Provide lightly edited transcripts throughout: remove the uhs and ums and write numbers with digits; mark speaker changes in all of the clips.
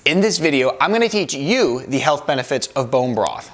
Speaker 1: In this video, I'm going to teach you the health benefits of bone broth.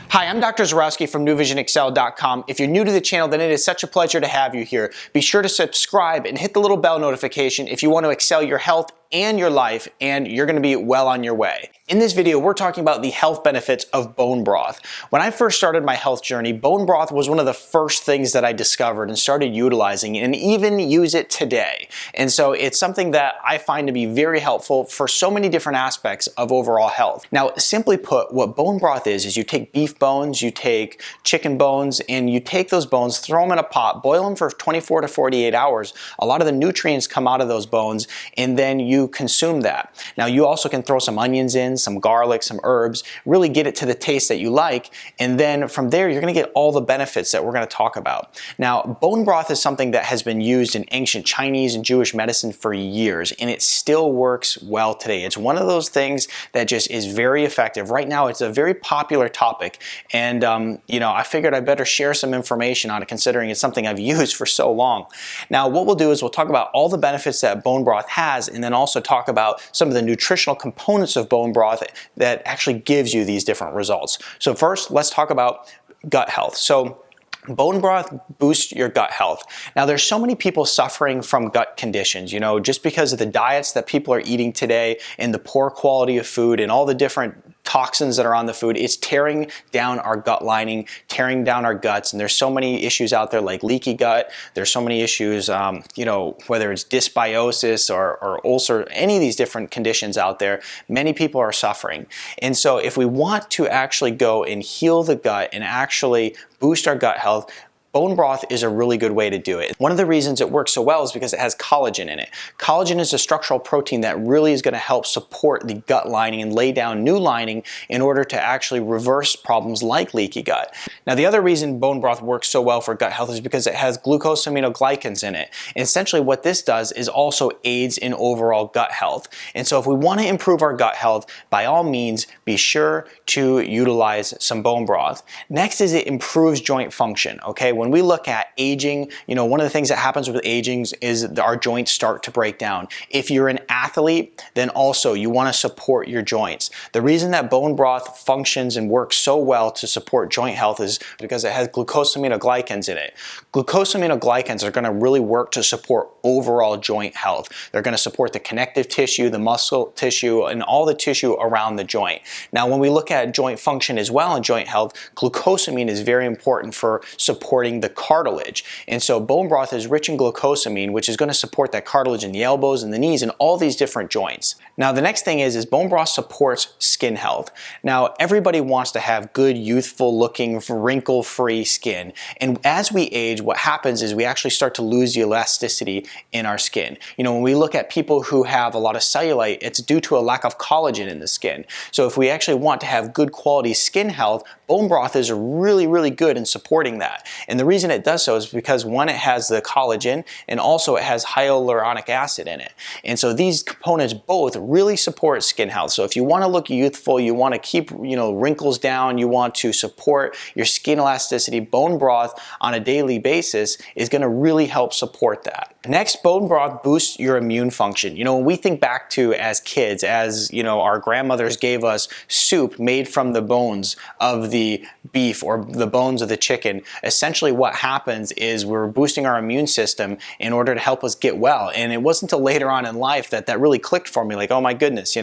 Speaker 1: Hi, I'm Dr. Zyrowski from NewVisionExcel.com. If you're new to the channel, then it is such a pleasure to have you here. Be sure to subscribe and hit the little bell notification if you want to excel your health and your life, and you're going to be well on your way. In this video, we're talking about the health benefits of bone broth. When I first started my health journey, bone broth was one of the first things that I discovered and started utilizing, and even use it today. And so it's something that I find to be very helpful for so many different aspects of overall health. Now, simply put, what bone broth is you take beef bones, you take chicken bones, and you take those bones, throw them in a pot, boil them for 24 to 48 hours. A lot of the nutrients come out of those bones, and then you consume that. Now, you also can throw some onions in, some garlic, some herbs, really get it to the taste that you like, and then from there you're going to get all the benefits that we're going to talk about. Now, bone broth is something that has been used in ancient Chinese and Jewish medicine for years, and it still works well today. It's one of those things that just is very effective. Right now, it's a very popular topic, and I figured I better share some information on it, considering it's something I've used for so long. Now, what we'll do is we'll talk about all the benefits that bone broth has, and then also talk about some of the nutritional components of bone broth that actually gives you these different results. So first, let's talk about gut health. So bone broth boosts your gut health. Now, there's so many people suffering from gut conditions, just because of the diets that people are eating today and the poor quality of food and all the different toxins that are on the food. It's tearing down our gut lining, tearing down our guts, and there's so many issues out there like leaky gut. There's so many issues, whether it's dysbiosis or ulcer, any of these different conditions out there, many people are suffering. And so if we want to actually go and heal the gut and actually boost our gut health, bone broth is a really good way to do it. One of the reasons it works so well is because it has collagen in it. Collagen is a structural protein that really is going to help support the gut lining and lay down new lining in order to actually reverse problems like leaky gut. Now, the other reason bone broth works so well for gut health is because it has glucosaminoglycans in it. And essentially what this does is also aids in overall gut health. And so if we want to improve our gut health, by all means, be sure to utilize some bone broth. Next is it improves joint function, okay? When we look at aging, one of the things that happens with aging is our joints start to break down. If you're an athlete, then also you want to support your joints. The reason that bone broth functions and works so well to support joint health is because it has glucosaminoglycans in it. Glucosaminoglycans are going to really work to support overall joint health. They're going to support the connective tissue, the muscle tissue, and all the tissue around the joint. Now, when we look at joint function as well and joint health, glucosamine is very important for supporting the cartilage. And so bone broth is rich in glucosamine, which is going to support that cartilage in the elbows and the knees and all these different joints. Now, the next thing is bone broth supports skin health. Now, everybody wants to have good, youthful looking, wrinkle-free skin. And as we age, what happens is we actually start to lose the elasticity in our skin. When we look at people who have a lot of cellulite, it's due to a lack of collagen in the skin. So if we actually want to have good quality skin health, bone broth is really, really good in supporting that. And the reason it does so is because, one, it has the collagen, and also it has hyaluronic acid in it. And so these components both really support skin health. So if you want to look youthful, you want to keep, wrinkles down, you want to support your skin elasticity, bone broth on a daily basis is going to really help support that. Next, bone broth boosts your immune function. When we think back to as kids, our grandmothers gave us soup made from the bones of the beef or the bones of the chicken, essentially what happens is we're boosting our immune system in order to help us get well. And it wasn't until later on in life that really clicked for me, like, oh my goodness,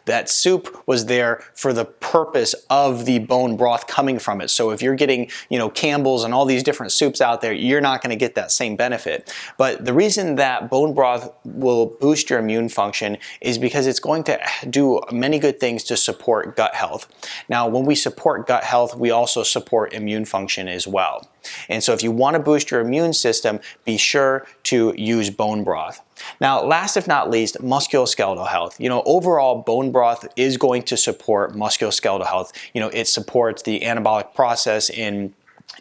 Speaker 1: that soup was there for the purpose of the bone broth coming from it. So if you're getting, Campbell's and all these different soups out there, you're not going to get that same benefit. But the reason that bone broth will boost your immune function is because it's going to do many good things to support gut health. Now, when we support gut health, we also support immune function as well. And so if you want to boost your immune system, be sure to use bone broth. Now, last if not least, musculoskeletal health. Overall, bone broth is going to support musculoskeletal health. It supports the anabolic process in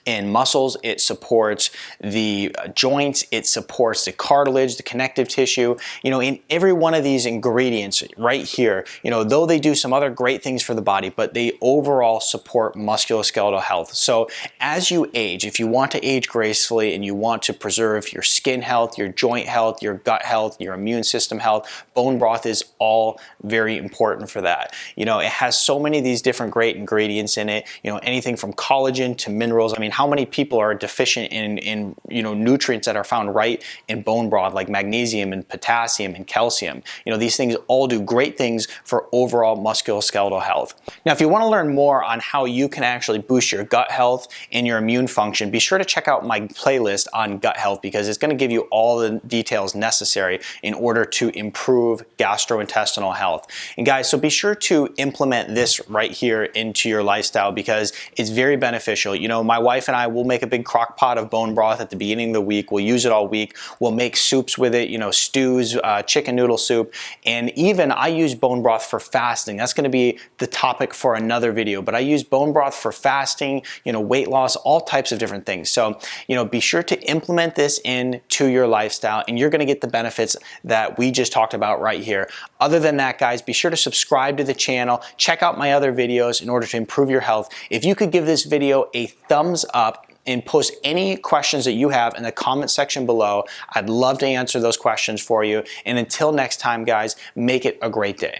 Speaker 1: in muscles, it supports the joints, it supports the cartilage, the connective tissue. You know, in every one of these ingredients right here, you know, though they do some other great things for the body, but they overall support musculoskeletal health. So as you age, if you want to age gracefully and you want to preserve your skin health, your joint health, your gut health, your immune system health, bone broth is all very important for that. You know, it has so many of these different great ingredients in it, you know, anything from collagen to minerals. I mean, how many people are deficient in you know, nutrients that are found right in bone broth, like magnesium and potassium and calcium? You know, these things all do great things for overall musculoskeletal health. Now, if you want to learn more on how you can actually boost your gut health and your immune function, be sure to check out my playlist on gut health, because it's going to give you all the details necessary in order to improve gastrointestinal health. And guys, so be sure to implement this right here into your lifestyle, because it's very beneficial. You know, my wife and I will make a big crock pot of bone broth at the beginning of the week. We'll use it all week. We'll make soups with it, you know, stews, chicken noodle soup, and even I use bone broth for fasting. That's going to be the topic for another video, but I use bone broth for fasting, you know, weight loss, all types of different things. So, you know, be sure to implement this into your lifestyle, and you're going to get the benefits that we just talked about right here. Other than that, guys, be sure to subscribe to the channel. Check out my other videos in order to improve your health. If you could give this video a thumbs up and post any questions that you have in the comment section below, I'd love to answer those questions for you. And until next time, guys, make it a great day.